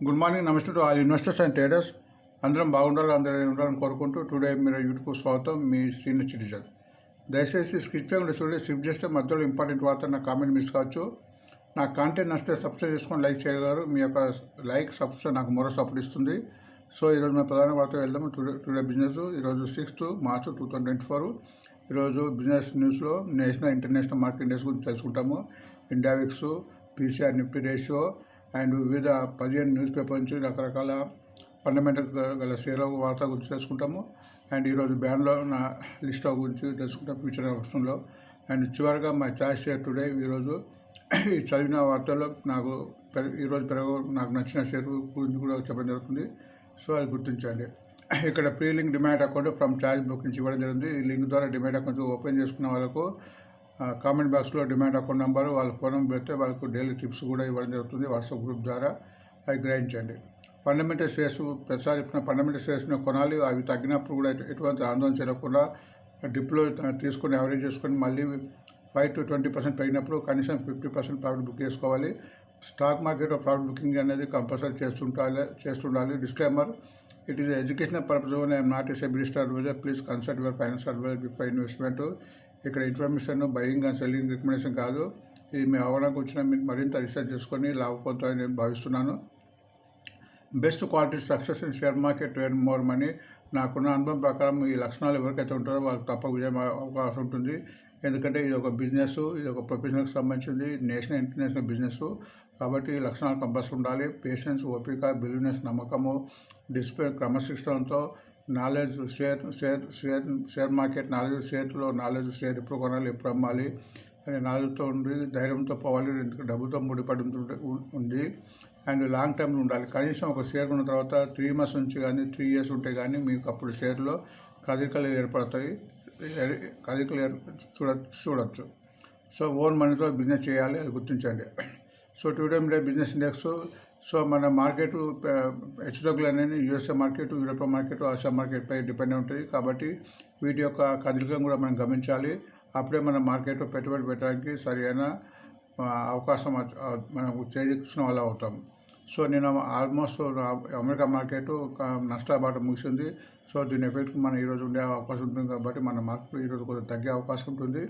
Good morning, నమస్తే to all investors and traders. అందరం బాగుండాలి, అందరూ ఉండాలని కోరుకుంటూ టుడే మీరు యూట్యూబ్ స్వాగతం. మీ సీనియర్ సిటిజన్. దయచేసి స్కిప్ చేయకుండా చూడండి. స్కిప్ చేస్తే మధ్యలో ఇంపార్టెంట్ వార్త నా కామెంట్ మిస్ కావచ్చు. నా కాంటెంట్ నచ్చితే సబ్స్క్రైబ్ చేసుకొని లైక్ చేయగలరు. మీ యొక్క లైక్ సబ్స్క్రైబ్ నాకు మరో సపోర్ట్ ఇస్తుంది. సో ఈరోజు మన ప్రధాన వార్త వెళ్దాము. టుడే బిజినెస్ ఈరోజు 6 మార్చ్ 2024. ఈరోజు బిజినెస్ న్యూస్లో నేషనల్ ఇంటర్నేషనల్ మార్కెట్ ఇండెక్స్ గురించి తెలుసుకుంటాము. India VIX, PCR Nifty ratio and వివిధ 15 న్యూస్ పేపర్ నుంచి రకరకాల ఫండమెంటల్ గల షేర్ వార్త గురించి తెలుసుకుంటాము. అండ్ ఈరోజు బ్యాన్లో నా లిస్ట్ గురించి తెలుసుకుంటాం ఫ్యూచర్ ఆప్షన్లో. అండ్ చివరిగా మై చాయిస్ షేర్ టుడే. ఈరోజు ఈ చదివిన వార్తల్లో నాకు నాకు నచ్చిన షేర్ గురించి కూడా చెప్పడం జరుగుతుంది. సో అది గుర్తించండి. ఇక్కడ pre link demand account from choice book నుంచి ఇవ్వడం జరిగింది. ఈ లింక్ ద్వారా డిమాండ్ అకౌంట్ ఓపెన్ చేసుకున్న వాళ్ళకు కామెంట్ బాక్స్లో డిమాండ్ అకౌంట్ నెంబరు, వాళ్ళ ఫోన్ నెంబర్ పెడితే వాళ్ళకు డైలీ టిప్స్ కూడా ఇవ్వడం జరుగుతుంది వాట్సాప్ గ్రూప్ ద్వారా. అవి గ్రహించండి. ఫండమెంటల్ షేర్స్ ప్రతిసారి చెప్పిన ఫండమెంటల్ షేర్స్ని కొనాలి. అవి తగ్గినప్పుడు కూడా ఎటువంటి ఆందోళన చేయకుండా డిప్లో తీసుకొని యావరేజ్ చేసుకొని మళ్ళీ 5 to 20% పెరిగినప్పుడు కనీసం 50% ప్రాఫిట్ బుక్ చేసుకోవాలి. స్టాక్ మార్కెట్లో ప్రాఫిట్ బుకింగ్ అనేది కంపల్సరీ చేస్తుండాలి. Disclaimer: it is educational purpose only. I'm not a SEBI list adviser. Please consult your financial adviser before investment. ఇక్కడ information buying and selling recommendation కాదు. ఇది మీ అవగాహనకు వచ్చిన మీరు మరింత రీసెర్చ్ చేసుకొని లాభ పొందుతారని నేను భావిస్తున్నాను. Best quality success in share market earn more money. నాకున్న అనుభవం ప్రకారం ఈ లక్షణాలు ఎవరికైతే ఉంటారో వాళ్ళకి తప్ప విజయం అవకాశం ఉంటుంది. ఎందుకంటే ఇది ఒక బిజినెస్, ఇది ఒక ప్రొఫెషనల్కి సంబంధించింది, నేషనల్ ఇంటర్నేషనల్ బిజినెస్. కాబట్టి ఈ లక్షణాలు కంపల్సరీ ఉండాలి. పేషెన్స్, ఓపిక, బిలీవ్నెస్, నమ్మకము, డిసిప్లిన్, క్రమశిక్షణతో knowledge, share market knowledge, share ఎప్పుడు కొనాలి, ఎప్పుడు అమ్మాలి అనే నాలెడ్జ్తో ఉండి ధైర్యంతో పోవాలి. ఎందుకంటే డబ్బుతో ముడిపడి ఉంది. అండ్ లాంగ్ టైంలో ఉండాలి. కనీసం ఒక షేర్ ఉన్న తర్వాత 3 months నుంచి కానీ 3 years ఉంటే కానీ మీకు అప్పుడు షేర్లో కదలికలు ఏర్పడతాయి. చూడొచ్చు. సో ఓన్ మనీతో బిజినెస్ చేయాలి, అది గుర్తించండి. So today business index. So మన మార్కెట్ హెచ్డబ్ల్యూ అనేది USA market, European market, Asia మార్కెట్పై డిపెండ్ ఉంటుంది. కాబట్టి వీటి యొక్క కదలికలను కూడా మనం గమనించాలి. అప్పుడే మన మార్కెట్లో పెట్టుబడి పెట్టడానికి సరైన అవకాశం మనకు చేకూర్చిన వాళ్ళు అవుతాం. సో నేను ఆల్మోస్ట్ అమెరికా మార్కెట్ నష్టాబాట ముగిసింది. సో దీని ఎఫెక్ట్ మనం ఈరోజు ఉండే అవకాశం ఉంటుంది. కాబట్టి మన మార్కెట్ ఈరోజు కొంచెం తగ్గే అవకాశం ఉంటుంది.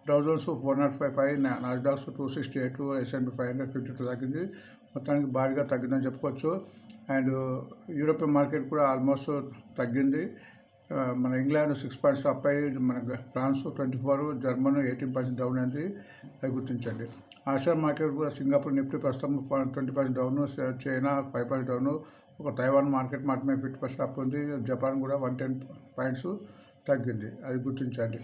డౌ జోన్స్ 405, నాస్డాక్ 268, S&P 552 తగ్గింది. మొత్తానికి భారీగా తగ్గిందని చెప్పుకోవచ్చు. అండ్ యూరోపియన్ మార్కెట్ కూడా ఆల్మోస్ట్ తగ్గింది. మన ఇంగ్లాండ్ 6 points అప్ అయ్యి, మన ఫ్రాన్స్ 24, జర్మనీ 18% డౌన్ అయింది. అది గుర్తించండి. ఆసియా మార్కెట్ కూడా సింగపూర్ నిఫ్టీ ప్రస్తుతం 20% డౌన్, చైనా 5% డౌన్, ఒక తైవాన్ మార్కెట్ మాత్రమే 50% అప్ ఉంది. జపాన్ కూడా 110 points తగ్గింది. అది గుర్తించండి.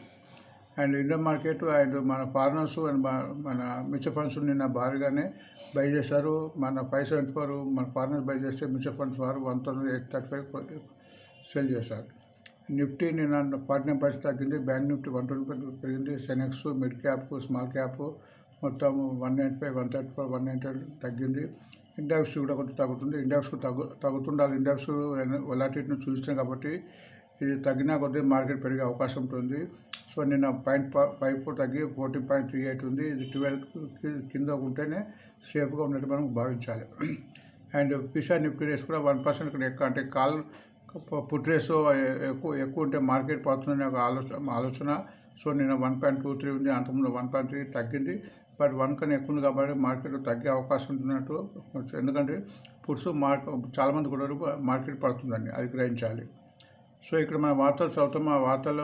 అండ్ ఇండియన్ మార్కెట్ అండ్ మన ఫారినర్స్ అండ్ మన మ్యూచువల్ ఫండ్స్ నిన్న భారీగానే బై చేశారు. మన 574 మన ఫారినర్స్ బై చేస్తే మ్యూచువల్ ఫండ్స్ వారు 1835 సెల్ చేశారు. నిఫ్టీ నిన్న 49% తగ్గింది. బ్యాంక్ నిఫ్టీ 120% పెరిగింది. Sensex, mid cap, small cap మొత్తం 195, 134, 190 తగ్గింది. ఇండెక్స్ కూడా కొంచెం తగ్గుతుంది. ఇండెక్స్ తగ్గుతుండాలి. ఇండెక్స్ వొలాటిలిటీని చూస్తున్నాం కాబట్టి ఇది తగ్గినా కొద్దిగా మార్కెట్ పెరిగే అవకాశం ఉంటుంది. సో నిన్న 0.54 తగ్గి 14.38 ఉంది. ఇది 12 కింద ఉంటేనే సేఫ్గా ఉన్నట్టు మనం భావించాలి. అండ్ పీసీఆర్ నిఫ్టీ రేస్ కూడా 1% ఇక్కడ ఎక్కువ, అంటే పుట్ రేస్ ఎక్కువ ఉంటే మార్కెట్ పడుతుందనే ఒక ఆలోచన. సో నిన్న 1.23 ఉంది. అంతకుముందు 1.3 తగ్గింది. బట్ 1 కన్నా ఎక్కువ ఉంది కాబట్టి మార్కెట్ తగ్గే అవకాశం ఉంటున్నట్టు. ఎందుకంటే పుట్స్ చాలామంది కూడా మార్కెట్ పడుతుందండి, అది గ్రహించాలి. సో ఇక్కడ మన వార్తలు చదువుతాము. ఆ వార్తల్లో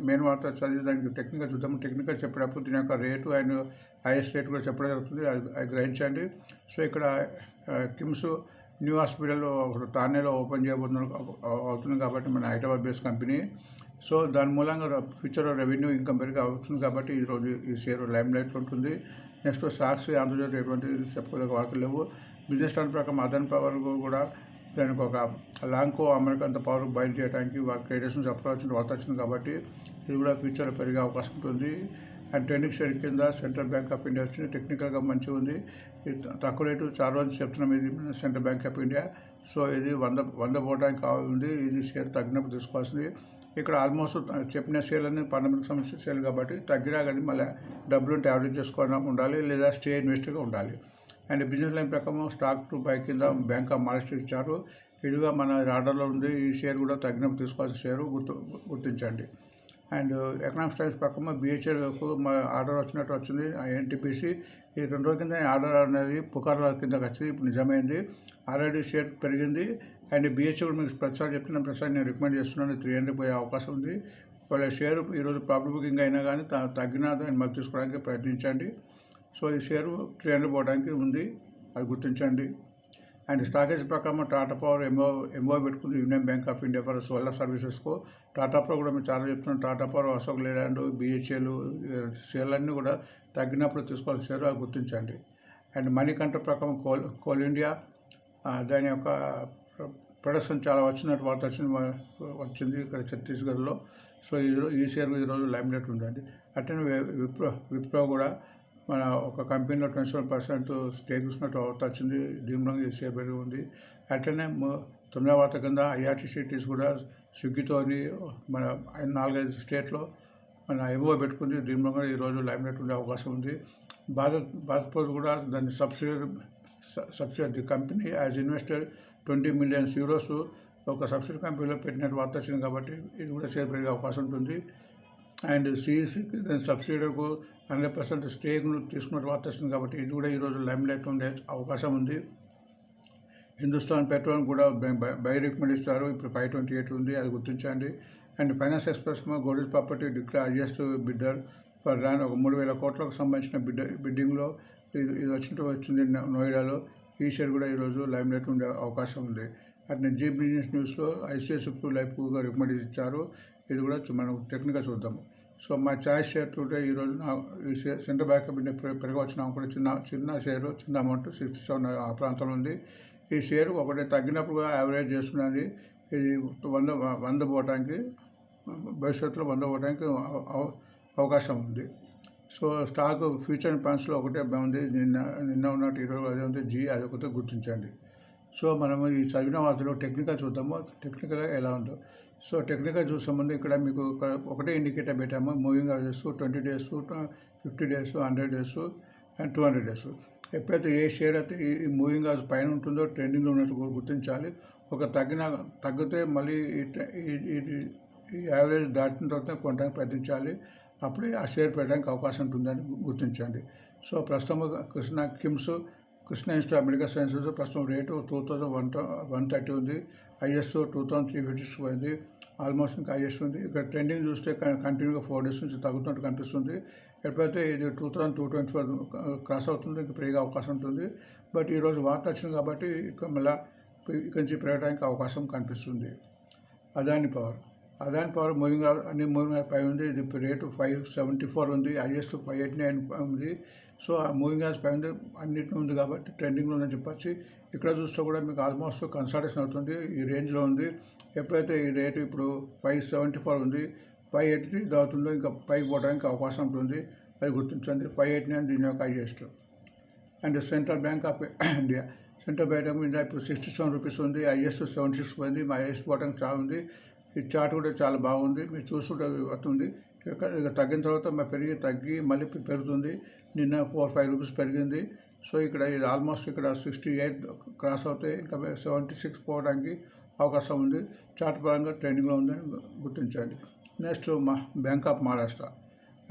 మెయిన్ వార్త చదివి దానికి టెక్నికల్ చూద్దాము. టెక్నికల్ చెప్పేటప్పుడు దీని యొక్క రేటు అండ్ హైయెస్ట్ రేట్ కూడా చెప్పడం జరుగుతుంది, అది గ్రహించండి. సో ఇక్కడ కిమ్స్ న్యూ హాస్పిటల్ తానేలో ఓపెన్ అవుతుంది కాబట్టి మన హైదరాబాద్ బేస్డ్ కంపెనీ. సో దాని మూలంగా ఫ్యూచర్ రెవెన్యూ ఇన్కమ్ పెరిగి అవుతుంది కాబట్టి ఈరోజు ఈ షేర్ లైమ్ లైట్ ఉంటుంది. నెక్స్ట్ సాక్షి, ఆంధ్రజ్యోతి ఎటువంటి చెప్పుకోలేక వార్తలు లేవు. బిజినెస్ టర్న్ ప్రకారం అదన్ పవర్ కూడా దానికి ఒక లాంకో అమెరికా అంత పవర్ బయలు చేయడానికి క్రెడిట్స్ని చెప్పాల్సిన వార్త వచ్చింది కాబట్టి ఇది కూడా ఫ్యూచర్లో పెరిగే అవకాశం ఉంటుంది. అండ్ ట్రెండింగ్ షేర్ కింద సెంట్రల్ బ్యాంక్ ఆఫ్ ఇండియా వచ్చింది. టెక్నికల్గా మంచిగా ఉంది. ఇది తక్కువ రేటు చాలా రోజులు చెప్తున్నాం. ఇది central bank of India. So ఇది 100 పోవడానికి కావాలి. ఇది షేర్ తగ్గినప్పుడు తీసుకోవాల్సింది. ఇక్కడ ఆల్మోస్ట్ చెప్పిన షేర్లు అన్ని ఫండమెంటల్ సంబంధించిన షేర్లు కాబట్టి తగ్గినా కానీ మళ్ళీ డబ్బులు ఉంటే యావరేజ్ చేసుకోవడం ఉండాలి, లేదా స్టే ఇన్వెస్టర్గా ఉండాలి. అండ్ బిజినెస్ లైన్ ప్రకారం స్టాక్ టు బై కింద బ్యాంక్ ఆఫ్ మహారాష్ట్ర ఇచ్చారు. ఇదిగా మన ఆర్డర్లో ఉంది. ఈ షేర్ కూడా తగ్గినప్పుడు తీసుకోవాల్సిన షేరు గుర్తించండి. అండ్ ఎకనామిక్స్ టైమ్స్ ప్రకారం బిహెచ్ఎల్కు ఆర్డర్ వచ్చినట్టు వచ్చింది. ఎన్టీపీసీ ఈ 2 రోజుల కింద ఆర్డర్ అనేది పుకార్ల కిందకి వచ్చింది. ఇప్పుడు నిజమైంది. ఆల్రెడీ షేర్ పెరిగింది. అండ్ బిహెచ్ఎల్ మీకు ప్రతిసారి చెప్తున్న నేను రికమెండ్ చేస్తున్నాను. 300 పోయే అవకాశం ఉంది. వాళ్ళ షేర్ ఈరోజు ప్రాఫిట్ బుకింగ్ అయినా కానీ తగ్గినా దాన్ని మళ్ళీ తీసుకోవడానికి ప్రయత్నించండి. సో ఈ షేరు 300 పోవడానికి ఉంది, అది గుర్తించండి. అండ్ స్టాకేజ్ ప్రకారం టాటా పవర్ ఎంఓ పెట్టుకుంది Union Bank of India for solar సర్వీసెస్కు. టాటా పవర్ కూడా మేము చాలా చెప్తున్నాం. టాటా పవర్, అశోక్ లేలాండ్, బిహెచ్ఎల్ షేర్లన్నీ కూడా తగ్గినప్పుడు తీసుకోవాల్సిన షేర్, అది గుర్తించండి. అండ్ మనీ కంట్రోల్ ప్రకారం కోల్ ఇండియా దాని యొక్క ప్రొడక్షన్ చాలా వచ్చినట్టు వార్త వచ్చింది ఇక్కడ ఛత్తీస్గఢ్లో. సో ఈ షేర్ ఈరోజు లైమ్లైట్ ఉందండి. అట్లనే విప్రో కూడా మన ఒక కంపెనీలో 27% స్టేక్ ఇస్తున్నట్టు వార్త వచ్చింది. దీనిలో ఈ షేర్ పెరిగి ఉంది. అట్లనే 9వ వార్త కింద ఐఆర్టీసీటీస్ కూడా స్విగ్గీతోని మన 4-5 స్టేట్లో మన ఎంఓ పెట్టుకుంది. దీనిలో కూడా ఈరోజు లైమ్లైట్ ఉండే అవకాశం ఉంది. భారత్ పోస్ట్ కూడా దాని subsidiary company as invested 20 million euros ఒక సబ్సిడీ కంపెనీలో పెట్టినట్టు వార్త వచ్చింది. కాబట్టి ఇది కూడా షేర్ పెరిగే అవకాశం ఉంటుంది. అండ్ సిఈసికి దాని సబ్సిడీకు 100% స్టేక్ను తీసుకున్నట్టు వార్త వచ్చింది. కాబట్టి ఇది కూడా ఈరోజు లైమ్లైట్ ఉండే అవకాశం ఉంది. హిందుస్థాన్ పెట్రోల్ కూడా బై రికమెండ్ ఇస్తారు. ఇప్పుడు 528 ఉంది, అది గుర్తించండి. And finance express Godrej property declare highest bidder for land ఒక 3,000 కోట్లకు సంబంధించిన బిడ్డింగ్లో ఇది వచ్చింది నోయిడాలో. ఈ షేర్ కూడా ఈరోజు లైమ్లైట్ ఉండే అవకాశం ఉంది. అట్నే జీ బిజినెస్ న్యూస్లో ఐసిఐసిఐ లైఫ్గా రికమెండ్ ఇచ్చారు. ఇది కూడా మనం టెక్నికల్ చూద్దాము. సో మా చాయిస్ షేర్ టుడే ఈరోజు ఈ సెంట్రల్ బ్యాంక్ ఆఫ్ ఇండియా పెరగవచ్చిన కూడా చిన్న షేరు, చిన్న అమౌంట్ 67 ఆ ప్రాంతంలో ఉంది. ఈ షేరు ఒకటి తగ్గినప్పుడు యావరేజ్ చేస్తున్నది. ఇది 100 పోవడానికి భవిష్యత్తులో 100 పోవడానికి అవకాశం ఉంది. సో స్టాక్ ఫ్యూచర్ ప్లాన్స్లో ఒకటే ఉంది. నిన్న ఉన్నట్టు ఈరోజు అదే ఉంది. అది ఒకటే గుర్తించండి. సో మనము ఈ చదివిన వాటిలో టెక్నికల్ చూద్దాము, టెక్నికల్గా ఎలా ఉందో. సో టెక్నికల్ చూసే ముందు ఇక్కడ మీకు ఒకటే ఇండికేటర్ పెట్టాము. Moving averages 20 days, 50 days, 100 days and 200 days. ఎప్పుడైతే ఏ షేర్ అయితే ఈ మూవింగ్ యావరేజ్ పైన ఉంటుందో ట్రెండింగ్లో ఉన్నట్టు గుర్తించాలి. తగ్గితే మళ్ళీ ఈ యావరేజ్ దాటిన తర్వాత కొనడానికి ప్రయత్నించాలి. అప్పుడే ఆ షేర్ పెట్టడానికి అవకాశం ఉంటుందని గుర్తించండి. సో ప్రస్తుతం Krishna institute of medical sciences ప్రస్తుతం రేటు 2130 ఉంది. హైయెస్ట్ 2356 పోయింది. ఆల్మోస్ట్ ఇంకా హైయెస్ట్ ఉంది. ఇక్కడ ట్రెండింగ్ చూస్తే కంటిన్యూగా 4 days నుంచి తగ్గుతున్నట్టు కనిపిస్తుంది. ఎప్పుడైతే ఇది 2224 క్రాస్ అవుతుందో ఇంకా పెరిగే అవకాశం ఉంటుంది. బట్ ఈరోజు వార్త వచ్చింది కాబట్టి మళ్ళీ ఇక్కడి నుంచి పెరగడానికి అవకాశం కనిపిస్తుంది. అదాని పవర్ మూవింగ్ పై ఉంది. ఇది రేటు 574 ఉంది. హైయెస్ట్ 589 ఉంది. సో ఆ మూవింగ్ యావరేజ్ పై ఉంది, అన్నింటిలో ఉంది కాబట్టి ట్రెండింగ్లో ఉందని చెప్పచ్చు. ఇక్కడ చూస్తే కూడా మీకు ఆల్మోస్ట్ కన్సల్టేషన్ అవుతుంది, ఈ రేంజ్లో ఉంది. ఎప్పుడైతే ఈ రేటు ఇప్పుడు 574 ఉంది, 583 అవుతుందో ఇంకా పైకి పోవడానికి అవకాశం ఉంటుంది, అది గుర్తించండి. 589 దీని యొక్క highest. And central bank of India ఇప్పుడు 67 రూపీస్ ఉంది. హైయెస్ట్ 76 పోయింది. మా హైయెస్ట్ పోవడానికి చాలా ఉంది. ఈ చార్ట్ కూడా చాలా బాగుంది, మీరు చూస్తుంటే వస్తుంది. ఇక తగ్గిన తర్వాత తగ్గి మళ్ళీ పెరుగుతుంది. నిన్న 4-5 రూపీస్ పెరిగింది. సో ఇక్కడ ఇది ఆల్మోస్ట్ ఇక్కడ 68 క్రాస్ అవుతే ఇంకా 76 పోవడానికి అవకాశం ఉంది. చార్ట్ పరంగా ట్రెండింగ్లో ఉందని గుర్తించండి. Next bank of Maharashtra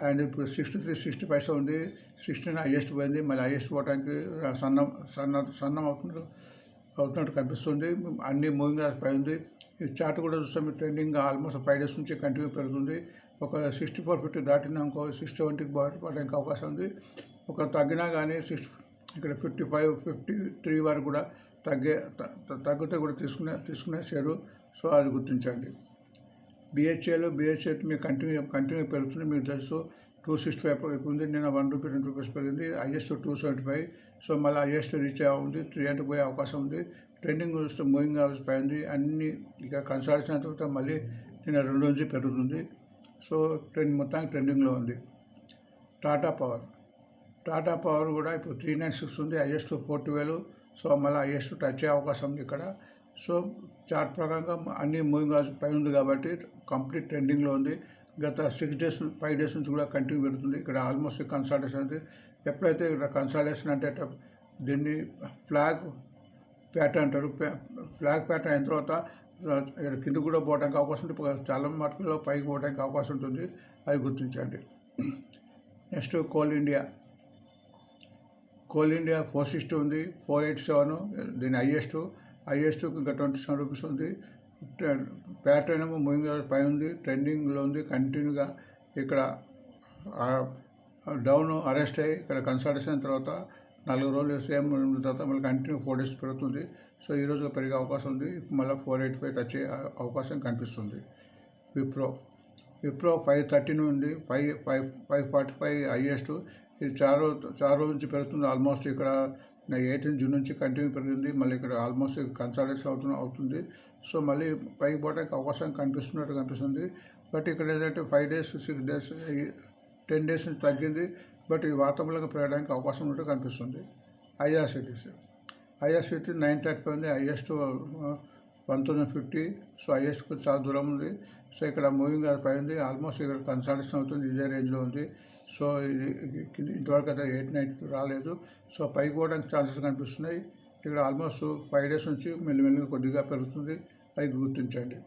and ఇప్పుడు 63-60 ఉంది. 16 హైయెస్ట్ పోయింది, మళ్ళీ హైయెస్ట్ పోవడానికి సన్నం అవుతున్నట్టు కనిపిస్తుంది. అన్ని మూవింగ్ యావరేజ్ పై ఉంది. ఈ చార్ట్ కూడా చూస్తే మీరు ట్రెండింగ్ ఆల్మోస్ట్ 5 days నుంచి కంటిన్యూ పెరుగుతుంది. ఒక 6450 దాటినా ఇంకో 670 పోవడానికి అవకాశం ఉంది. ఒక తగ్గినా కానీ ఇక్కడ 55-53 వరకు కూడా తగ్గితే కూడా తీసుకునే షేరు. సో అది గుర్తించండి. బిహెచ్ఎల్ మీకు కంటిన్యూ పెరుగుతుంది. మీకు తెలుసు 265 ఉంది. నిన్న 1 రూపీ 2 రూపీస్ పెరిగింది. హైయెస్ట్ 275. సో మళ్ళీ హైయెస్ట్ రీచ్ ఉంది. 300 పోయే అవకాశం ఉంది. ట్రెండింగ్ చూస్తే మూవింగ్ యావరేజ్ పై ఉంది. అన్ని ఇక కన్సల్టేషన్ తర్వాత మళ్ళీ నిన్న 2 నుంచి పెరుగుతుంది. సో మొత్తానికి ట్రెండింగ్లో ఉంది. టాటా పవర్ కూడా ఇప్పుడు 396 ఉంది. హైయెస్ట్ 412. సో మళ్ళీ హైయెస్ట్ టచ్ అయ్యే అవకాశం ఉంది ఇక్కడ. సో చార్ట్ ప్రకారంగా అన్ని మూవింగ్ యావరేజ్ పై ఉంది కాబట్టి కంప్లీట్ ట్రెండింగ్లో ఉంది. గత 5 days నుంచి కూడా కంటిన్యూ పెరుగుతుంది. ఇక్కడ ఆల్మోస్ట్ కన్సల్టేషన్ ఉంది. ఎప్పుడైతే ఇక్కడ కన్సల్టేషన్ అంటే దీన్ని ఫ్లాగ్ ప్యాటర్న్ అంటారు. ఫ్లాగ్ ప్యాటర్న్ అయిన తర్వాత ఇక్కడ కింద కూడా పోవడానికి అవకాశం ఉంటుంది, చాలా మటుకులో పైకి పోవడానికి అవకాశం ఉంటుంది, అది గుర్తించండి. నెక్స్ట్ కోల్ ఇండియా 460 ఉంది, 487 దీని హైయెస్ట్ ఇంకా 27 రూపీస్ ఉంది. ప్యాటర్న్ ఏమో మూవింగ్ పై ఉంది, ట్రెండింగ్లో ఉంది కంటిన్యూగా. ఇక్కడ డౌన్ అరెస్ట్ అయ్యి ఇక్కడ కన్సల్టేషన్ తర్వాత 4 రోజులు సేమ్ తర్వాత మళ్ళీ కంటిన్యూ 4 డేస్ పెరుగుతుంది. సో ఈరోజు పెరిగే అవకాశం ఉంది, మళ్ళీ 485 వచ్చే అవకాశం కనిపిస్తుంది. విప్రో 513 ఉంది, 545 హైయెస్ట్. ఇది చాలా రోజు నుంచి పెరుగుతుంది. ఆల్మోస్ట్ ఇక్కడ 18 జూన్ నుంచి కంటిన్యూ పెరిగింది, మళ్ళీ ఇక్కడ ఆల్మోస్ట్ కన్సల్టేషన్ అవుతుంది. సో మళ్ళీ పైకి పోవడానికి అవకాశం కనిపిస్తుంది. బట్ ఇక్కడ ఏంటంటే 5 డేస్ 6 డేస్ 10 డేస్ నుంచి తగ్గింది, బట్ ఈ వాతావరణంగా పెరగడానికి అవకాశం ఉన్నట్టు కనిపిస్తుంది. ఐఆర్సిటీ 935 ఉంది, హైయెస్ట్ 1050. సో హైయెస్ట్కు చాలా దూరం ఉంది. సో ఇక్కడ మూవింగ్ పై ఉంది, ఆల్మోస్ట్ ఇక్కడ కన్సల్టేషన్ అవుతుంది, ఇదే రేంజ్లో ఉంది. సో ఇది ఇంతవరకు అయితే 890 రాలేదు. సో పైకి పోవడానికి ఛాన్సెస్ కనిపిస్తున్నాయి. ఇక్కడ ఆల్మోస్ట్ 5 డేస్ నుంచి మెల్లిమెల్లిగా కొద్దిగా పెరుగుతుంది, అది గుర్తించండి.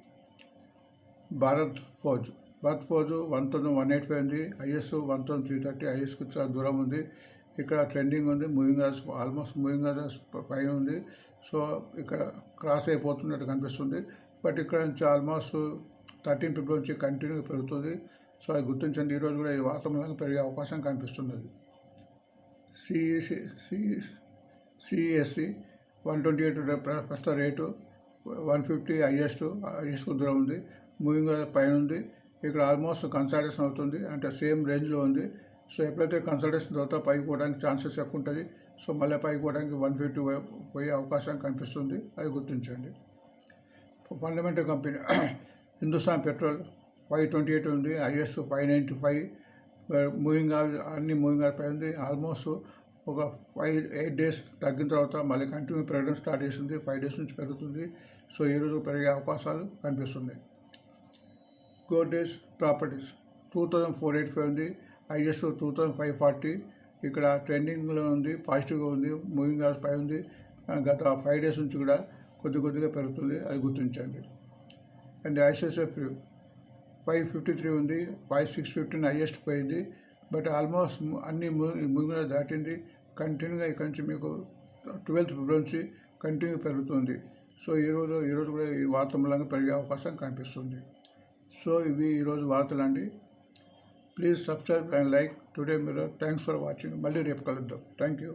భారత్ ఫోర్జ్ 1185 ఉంది, హైయెస్ట్ 1330, హైయెస్ట్కు చాలా దూరం ఉంది. ఇక్కడ ట్రెండింగ్ ఉంది, ఆల్మోస్ట్ మూవింగ్ అవర్స్ పైన ఉంది. సో ఇక్కడ క్రాస్ అయిపోతున్నట్టు కనిపిస్తుంది, బట్ ఇక్కడ నుంచి ఆల్మోస్ట్ 13 ఫిబ్రవరి నుంచి కంటిన్యూగా పెరుగుతుంది. సో అది గుర్తించండి. ఈరోజు కూడా ఈ వాతావరణంగా పెరిగే అవకాశం కనిపిస్తున్నది. సిఎస్సి 128 ప్రస్తుత రేటు, 150 హైయెస్ట్కు దూరం ఉంది, మూవింగ్ పైన ఉంది. ఇక్కడ ఆల్మోస్ట్ కన్సల్టేషన్ అవుతుంది, అంటే సేమ్ రేంజ్లో ఉంది. సో ఎప్పుడైతే కన్సల్టేషన్ తర్వాత పైకి పోవడానికి ఛాన్సెస్ ఎక్కువ ఉంటుంది. సో మళ్ళీ పైకి పోవడానికి 150 పోయే అవకాశం కనిపిస్తుంది, అది గుర్తించండి. ఫండమెంటల్ కంపెనీ హిందుస్థాన్ పెట్రోల్ 528 ఉంది, హైయెస్ట్ 595, అన్ని మూవింగ్ పై ఉంది. ఆల్మోస్ట్ ఒక 8 డేస్ తగ్గిన తర్వాత మళ్ళీ కంటిన్యూ పెరగడం స్టార్ట్ చేస్తుంది, 5 డేస్ నుంచి పెరుగుతుంది. సో ఈరోజు పెరిగే అవకాశాలు కనిపిస్తున్నాయి. గోడ్రేజ్ ప్రాపర్టీస్ 2485 ఉంది, హైయెస్ట్ 2540. ఇక్కడ ట్రెండింగ్లో ఉంది, పాజిటివ్గా ఉంది, మూవింగ్ అవర్స్ పై ఉంది. గత 5 డేస్ నుంచి కూడా కొద్దిగా పెరుగుతుంది, అది గుర్తించండి. అండ్ ఐసిఐసిఐ 553 ఉంది, 5615 హైయెస్ట్ పోయింది, బట్ ఆల్మోస్ట్ అన్ని మూవింగ్ దాటింది. కంటిన్యూగా ఇక్కడ నుంచి మీకు 12 ఫిబ్రవరి నుంచి కంటిన్యూ పెరుగుతుంది. సో ఈరోజు కూడా ఈ వార్త మూలంగా పెరిగే అవకాశం కనిపిస్తుంది. సో ఇవి ఈరోజు వార్తలండి. Please subscribe and like Today Mirror. Thanks for watching. మళ్ళీ రేపు కలుద్దాం. Thank you.